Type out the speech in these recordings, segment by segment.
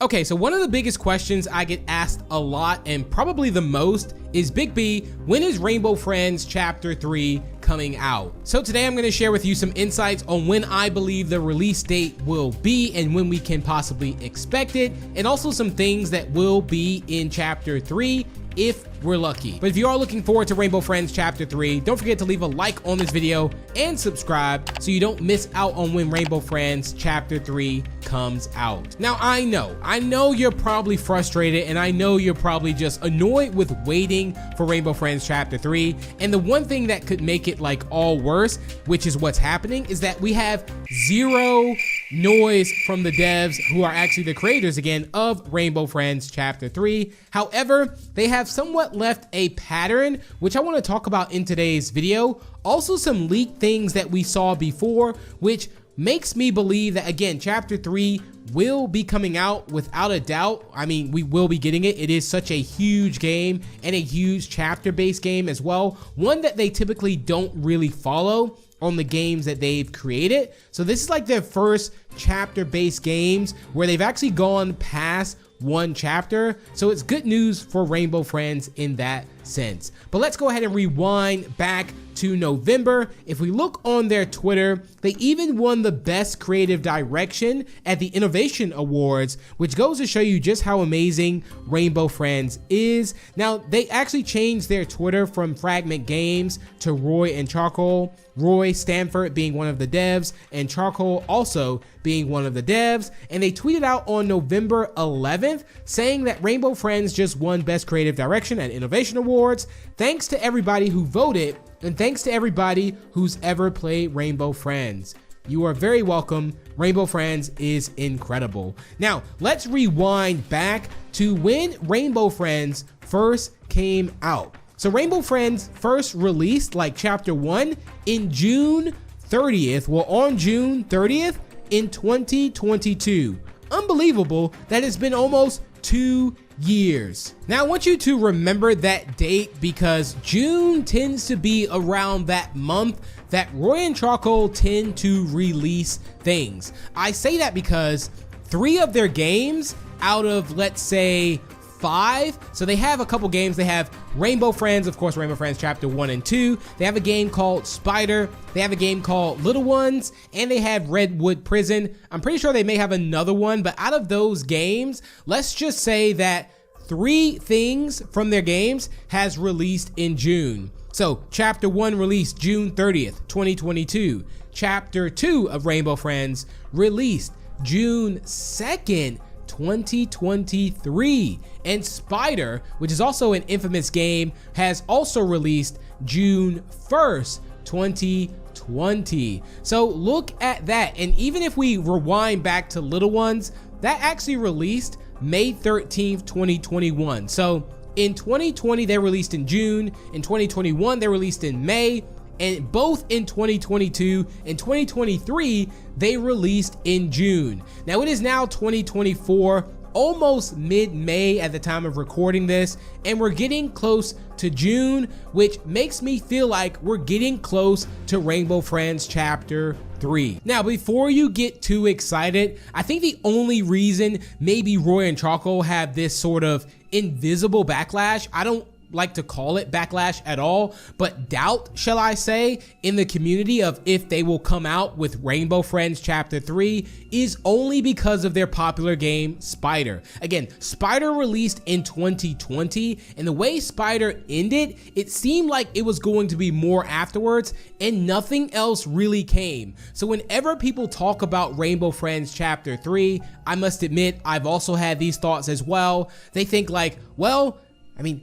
Okay, so one of the biggest questions I get asked a lot and probably the most is, BigB, when is Rainbow Friends Chapter 3 coming out? So today I'm going to share with you some insights on when I believe the release date will be and when we can possibly expect it, and also some things that will be in Chapter 3 if we're lucky. But if you are looking forward to Rainbow Friends Chapter 3, don't forget to leave a like on this video and subscribe so you don't miss out on when Rainbow Friends Chapter 3 comes out. Now, I know you're probably frustrated, and I know you're probably just annoyed with waiting for Rainbow Friends Chapter 3. And the one thing that could make it like all worse, which is what's happening, is that we have zero noise from the devs who are actually the creators again of Rainbow Friends Chapter 3. However, they have somewhat left a pattern, which I want to talk about in today's video. Also some leaked things that we saw before, which makes me believe that, again, Chapter 3 will be coming out without a doubt. I mean, we will be getting it. It is such a huge game and a huge chapter-based game as well. One that they typically don't really follow on the games that they've created. So this is like their first chapter-based games where they've actually gone past one chapter. So it's good news for Rainbow Friends in that sense. But let's go ahead and rewind back to November. If we look on their Twitter, they even won the Best Creative Direction at the Innovation Awards, which goes to show you just how amazing Rainbow Friends is. Now, they actually changed their Twitter from Fragment Games to Roy and Charcoal. Roy Stanford being one of the devs and Charcoal also being one of the devs. And they tweeted out on November 11th saying that Rainbow Friends just won Best Creative Direction at Innovation Awards. Thanks to everybody who voted, and thanks to everybody who's ever played Rainbow Friends. You are very welcome. Rainbow Friends is incredible. Now, let's rewind back to when Rainbow Friends first came out. So Rainbow Friends first released like Chapter 1 in June 30th. Well, on June 30th in 2022. Unbelievable that it's been almost 2 years. Now I want you to remember that date because June tends to be around that month that Roy and Charcoal tend to release things. I say that because 3 of their games out of, let's say, 5. So they have a couple games. They have Rainbow Friends, of course, Rainbow Friends Chapter 1 and 2. They have a game called Spider. They have a game called Little Ones, and they have Redwood Prison. I'm pretty sure they may have another one, but out of those games, let's just say that 3 things from their games has released in June. So Chapter 1 released June 30th, 2022. Chapter 2 of Rainbow Friends released June 2nd, 2023, and Spider, which is also an infamous game, has also released June 1st, 2020. So look at that. And even if we rewind back to Little Ones, that actually released May 13th, 2021. So in 2020 they released in June, in 2021 they released in May, and both in 2022 and 2023 they released in June. Now it is now 2024, almost mid-May at the time of recording this, and we're getting close to June, which makes me feel like we're getting close to Rainbow Friends Chapter 3. Now, before you get too excited, I think the only reason maybe Roy and Charcoal have this sort of invisible backlash, I don't like to call it backlash at all, but doubt, shall I say, in the community of if they will come out with Rainbow Friends Chapter 3 is only because of their popular game Spider. Again, Spider released in 2020, and the way Spider ended, it seemed like it was going to be more afterwards, and nothing else really came. So whenever people talk about Rainbow Friends Chapter 3, I must admit I've also had these thoughts as well. They think like, well, I mean,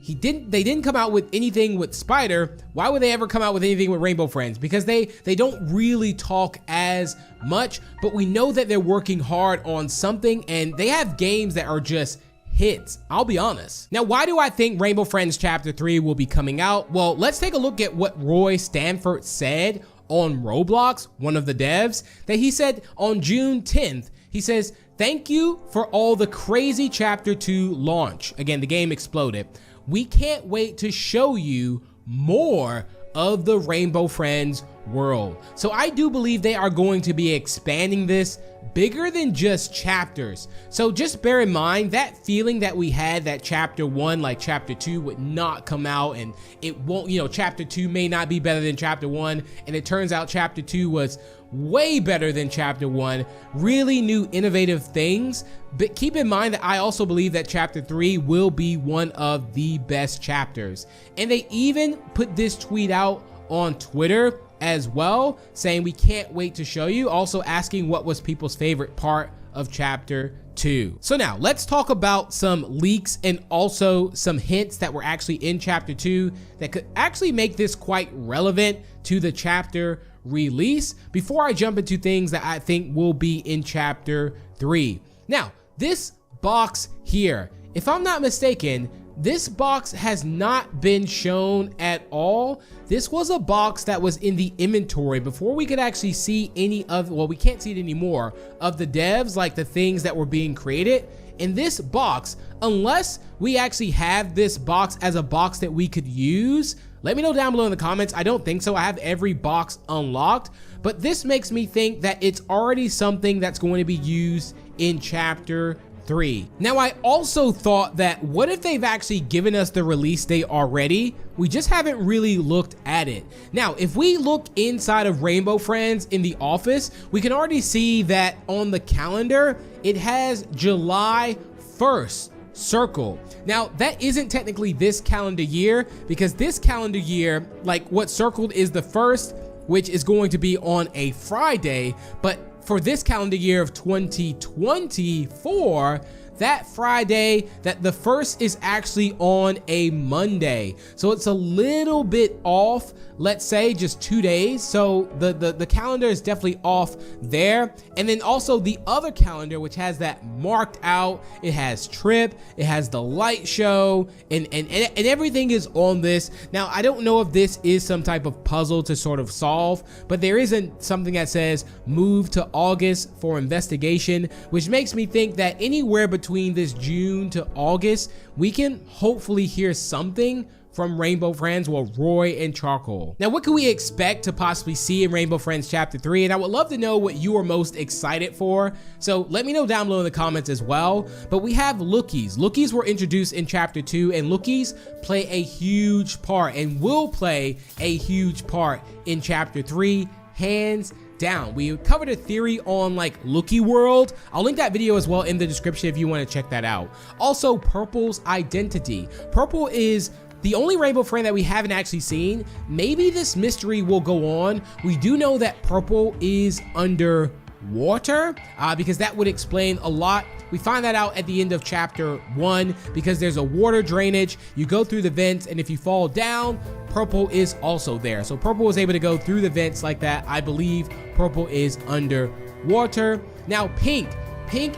they didn't come out with anything with Spider. Why would they ever come out with anything with Rainbow Friends? Because they don't really talk as much, but we know that they're working hard on something, and they have games that are just hits, I'll be honest. Now, why do I think Rainbow Friends Chapter 3 will be coming out? Well, let's take a look at what Roy Stanford said on Roblox, one of the devs, that he said on June 10th, he says, "Thank you for all the crazy Chapter 2 launch." Again, the game exploded. "We can't wait to show you more of the Rainbow Friends world. So I do believe they are going to be expanding this bigger than just chapters. So just bear in mind that feeling that we had that chapter 1, like chapter 2 would not come out, and it won't, you know, chapter 2 may not be better than chapter 1, and it turns out chapter 2 was way better than chapter 1, really new innovative things. But keep in mind that I also believe that chapter 3 will be one of the best chapters. And they even put this tweet out on Twitter as well, saying we can't wait to show you, also asking what was people's favorite part of chapter 2. So now let's talk about some leaks and also some hints that were actually in chapter 2 that could actually make this quite relevant to the chapter release before I jump into things that I think will be in chapter 3. Now, this box here, if I'm not mistaken, this box has not been shown at all. This was a box that was in the inventory before we could actually see any of, well, we can't see it anymore, of the devs, like the things that were being created. In this box, unless we actually have this box as a box that we could use, let me know down below in the comments. I don't think so. I have every box unlocked, but this makes me think that it's already something that's going to be used in chapter 3. Now, I also thought that what if they've actually given us the release date already? We just haven't really looked at it. Now, if we look inside of Rainbow Friends in the office, we can already see that on the calendar, it has July 1st circle. Now, that isn't technically this calendar year, because this calendar year, like what circled is the 1st, which is going to be on a Friday, but for this calendar year of 2024, that Friday, that the 1st is actually on a Monday. So it's a little bit off, let's say just 2 days. So the calendar is definitely off there. And then also the other calendar, which has that marked out, it has Trip, it has the light show, and everything is on this. Now, I don't know if this is some type of puzzle to sort of solve, but there isn't something that says move to August for investigation, which makes me think that anywhere between this June to August, we can hopefully hear something from Rainbow Friends, well, Roy and Charcoal. Now, what can we expect to possibly see in Rainbow Friends Chapter 3? And I would love to know what you are most excited for. So let me know down below in the comments as well. But we have lookies. Lookies were introduced in Chapter 2, and lookies play a huge part and will play a huge part in Chapter 3, hands down. We covered a theory on like Lookie World. I'll link that video as well in the description if you want to check that out. Also, Purple's identity. Purple is the only Rainbow Friend that we haven't actually seen. Maybe this mystery will go on. We do know that Purple is underwater, because that would explain a lot. We find that out at the end of chapter 1 because there's a water drainage. You go through the vents, and if you fall down, Purple is also there. So Purple was able to go through the vents like that. I believe Purple is underwater. Now, Pink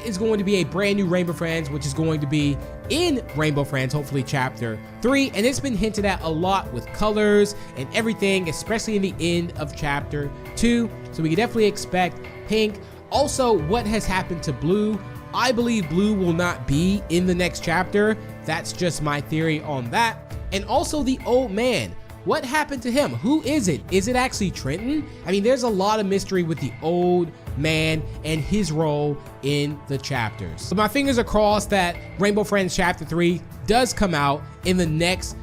is going to be a brand new Rainbow Friends, which is going to be in Rainbow Friends, hopefully chapter 3. And it's been hinted at a lot with colors and everything, especially in the end of chapter 2. So we can definitely expect Pink. Also, what has happened to Blue? I believe Blue will not be in the next chapter. That's just my theory on that. And also the old man. What happened to him? Who is it? Is it actually Trenton? I mean, there's a lot of mystery with the old man and his role in the chapters. So my fingers are crossed that Rainbow Friends Chapter 3 does come out in the next,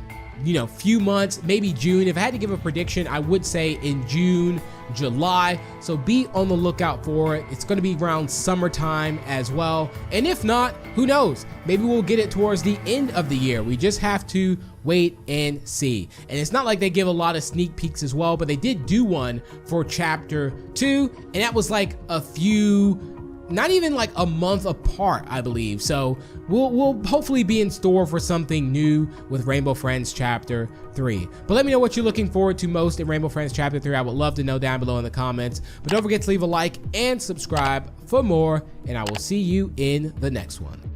few months, maybe June. If I had to give a prediction, I would say in June, July. So be on the lookout for it. It's going to be around summertime as well. And if not, who knows? Maybe we'll get it towards the end of the year. We just have to wait and see. And it's not like they give a lot of sneak peeks as well, but they did do one for chapter 2, and that was like a few, not even like a month apart, I believe. So we'll hopefully be in store for something new with Rainbow Friends Chapter 3. But let me know what you're looking forward to most in Rainbow Friends Chapter 3. I would love to know down below in the comments. But don't forget to leave a like and subscribe for more, and I will see you in the next one.